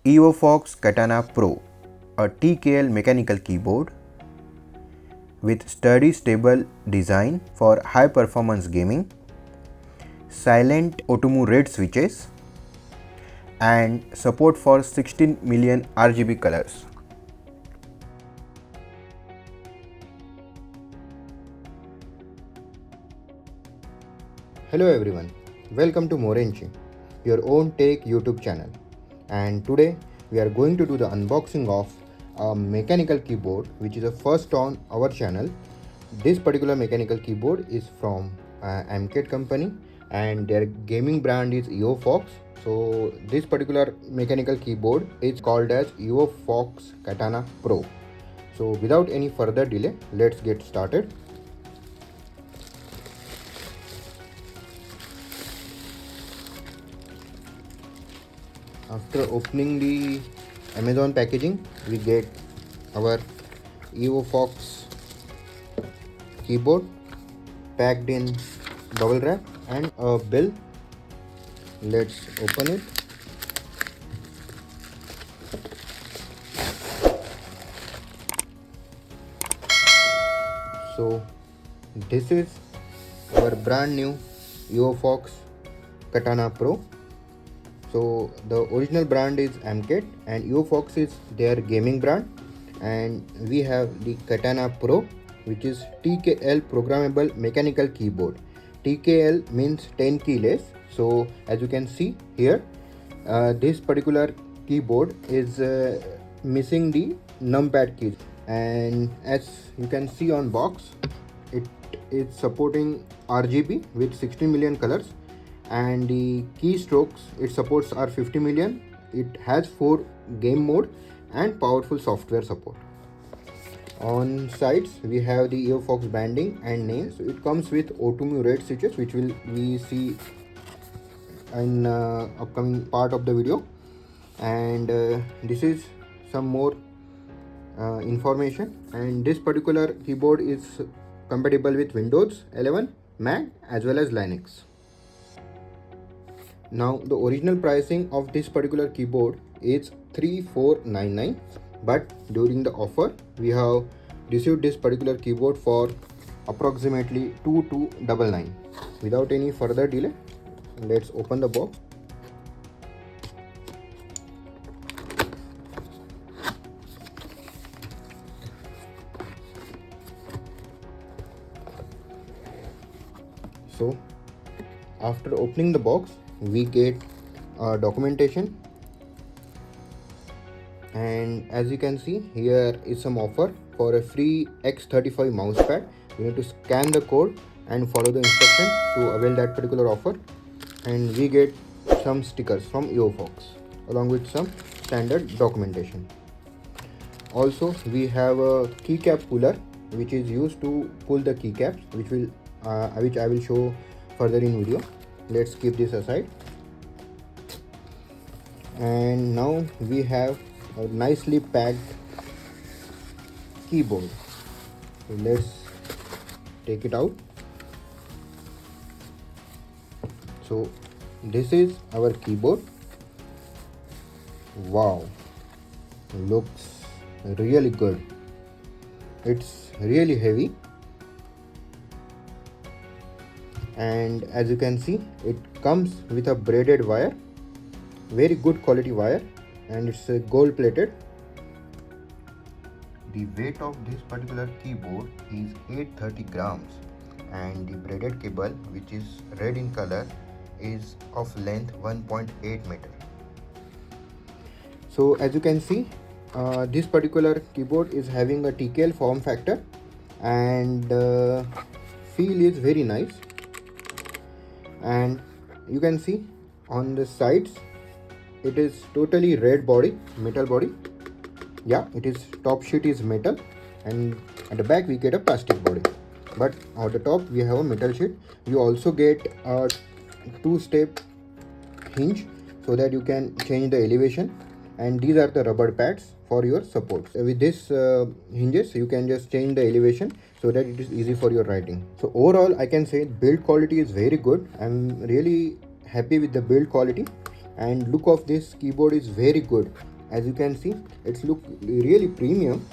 EvoFox Katana Pro, a TKL mechanical keyboard with sturdy stable design for high performance gaming, silent Automotive red switches and support for 16 million RGB colors. Hello everyone, welcome to Morenchi, your own tech YouTube channel. And today we are going to do the unboxing of a mechanical keyboard which is a first on our channel. This particular mechanical keyboard is from Amkette company and their gaming brand is EvoFox. So this particular mechanical keyboard is called as EvoFox Katana Pro. So without any further delay, let's get started. After opening the Amazon packaging, we get our EvoFox keyboard packed in bubble wrap and a bill. Let's open it. So this is our brand new EvoFox Katana Pro. So the original brand is Amkette and EvoFox is their gaming brand, and we have the Katana Pro, which is TKL programmable mechanical keyboard. TKL means 10 keyless. So as you can see here, this particular keyboard is missing the numpad keys, and as you can see on box, it is supporting RGB with 60 million colors, and the keystrokes it supports are 50 million. It has 4 game mode and powerful software support. On sides we have the EvoFox branding and name. So it comes with Automotive red switches, which we see in upcoming part of the video, and this is some more information. And this particular keyboard is compatible with Windows 11, Mac as well as Linux. Now the original pricing of this particular keyboard is 3499, but during the offer we have received this particular keyboard for approximately 2299. Without any further delay, let's open the box. So after opening the box, we get documentation, and as you can see, here is some offer for a free X35 mousepad. You need to scan the code and follow the instruction to avail that particular offer, and we get some stickers from EvoFox along with some standard documentation. Also we have a keycap puller which is used to pull the keycaps, which I will show further in video. Let's keep this aside. And now we have a nicely packed keyboard. So let's take it out. So this is our keyboard. Wow, looks really good. It's really heavy, and as you can see, it comes with a braided wire, very good quality wire, and it's gold plated. The weight of this particular keyboard is 830 grams, and the braided cable, which is red in color, is of length 1.8 meter. So as you can see, this particular keyboard is having a TKL form factor, and feel is very nice. And you can see on the sides it is totally red body, metal body. Yeah, it is top sheet is metal, and at the back we get a plastic body, but on the top we have a metal sheet. You also get a 2-step hinge so that you can change the elevation, and these are the rubber pads for your support. With this hinges you can just change the elevation so that it is easy for your writing. So overall I can say build quality is very good. I'm really happy with the build quality, and look of this keyboard is very good. As you can see, it's look really premium.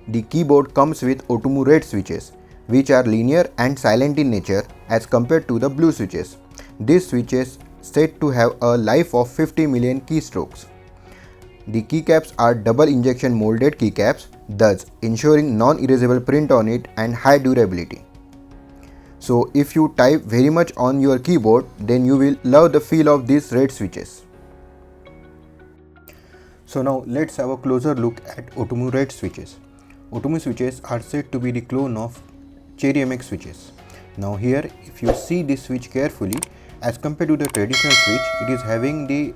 The keyboard comes with Automotive red switches, which are linear and silent in nature as compared to the blue switches. These switches said to have a life of 50 million keystrokes. The keycaps are double injection molded keycaps, thus ensuring non-erasable print on it and high durability. So if you type very much on your keyboard, then you will love the feel of these red switches. So now let's have a closer look at Automotive red switches. Automotive switches are said to be the clone of Cherry MX switches. Now here, if you see this switch carefully, as compared to the traditional switch, it is having the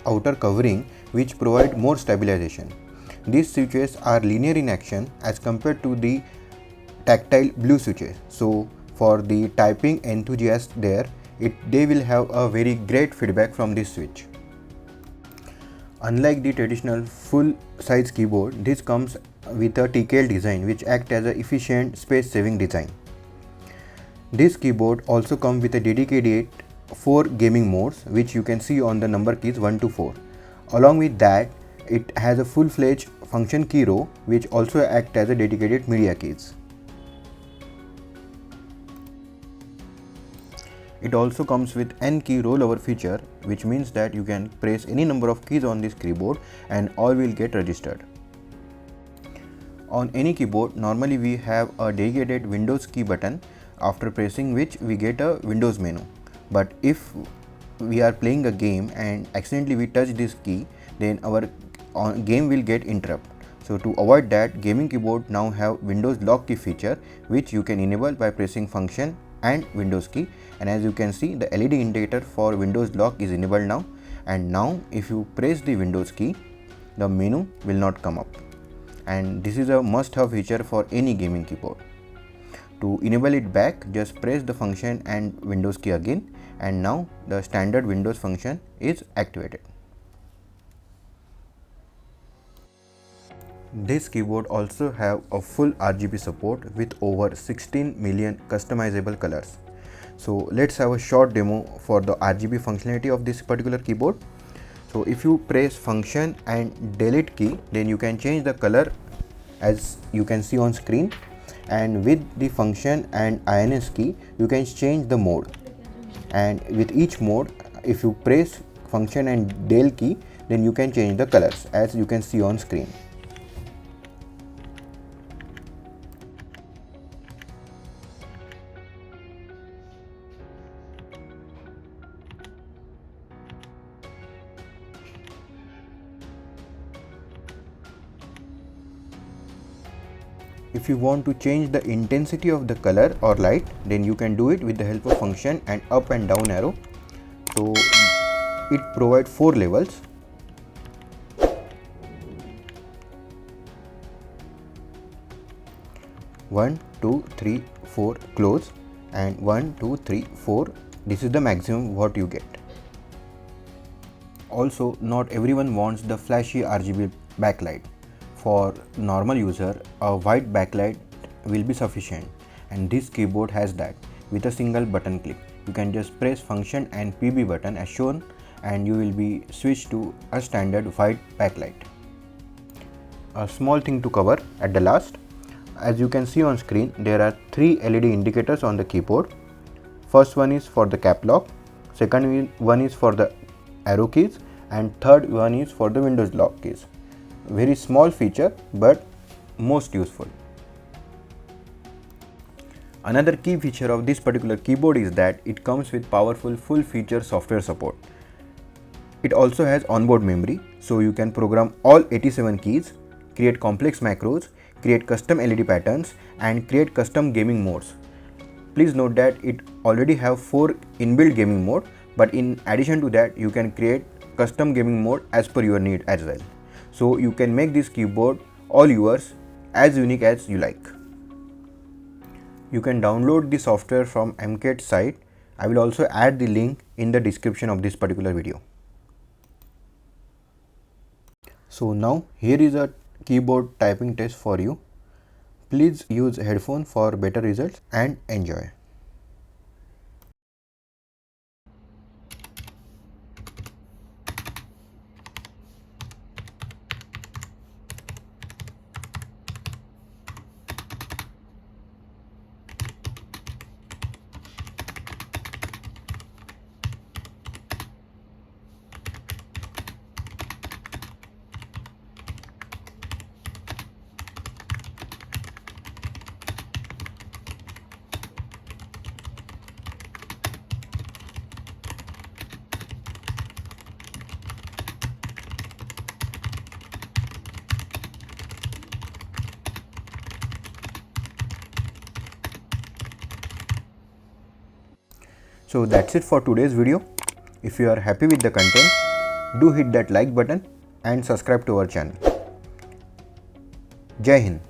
outer covering which provide more stabilization. These switches are linear in action as compared to the tactile blue switches. So for the typing enthusiasts there, they will have a very great feedback from this switch. Unlike the traditional full-size keyboard, this comes with a TKL design which acts as an efficient space-saving design. This keyboard also comes with a dedicated 4 gaming modes which you can see on the number keys 1 to 4. Along with that, it has a full-fledged function key row which also acts as a dedicated media keys. It also comes with N-key rollover feature, which means that you can press any number of keys on this keyboard and all will get registered. On any keyboard, normally we have a dedicated Windows key button, after pressing which we get a Windows menu. But if we are playing a game and accidentally we touch this key, then our game will get interrupted. So to avoid that, gaming keyboard now have Windows lock key feature, which you can enable by pressing function and Windows key, and as you can see, the LED indicator for Windows lock is enabled now, and now if you press the Windows key, the menu will not come up, and this is a must-have feature for any gaming keyboard. To enable it back, just press the function and Windows key again, and now the standard Windows function is activated. This keyboard also have a full RGB support with over 16 million customizable colors. So let's have a short demo for the RGB functionality of this particular keyboard. So if you press function and delete key, then you can change the color as you can see on screen, and with the function and INS key you can change the mode, and with each mode if you press function and del key, then you can change the colors as you can see on screen. If you want to change the intensity of the color or light, then you can do it with the help of function and up and down arrow. So it provides 4 levels. One, two, three, 4 close, and 1, 2, 3, 4. This is the maximum what you get. Also, not everyone wants the flashy RGB backlight. For normal user, a white backlight will be sufficient, and this keyboard has that. With a single button click, you can just press function and PB button as shown, and you will be switched to a standard white backlight. A small thing to cover at the last. As you can see on screen, there are 3 LED indicators on the keyboard. First one is for the cap lock, second one is for the arrow keys, and third one is for the Windows lock keys. Very small feature but most useful. Another key feature of this particular keyboard is that it comes with powerful full feature software support. It also has onboard memory, so you can program all 87 keys, create complex macros, create custom LED patterns, and create custom gaming modes. Please note that it already have 4 inbuilt gaming mode, but in addition to that you can create custom gaming mode as per your need as well. So you can make this keyboard all yours, as unique as you like. You can download the software from Amkette site. I will also add the link in the description of this particular video. So now here is a keyboard typing test for you. Please use headphone for better results and enjoy. So that's it for today's video. If you are happy with the content, do hit that like button and subscribe to our channel. Jai Hind.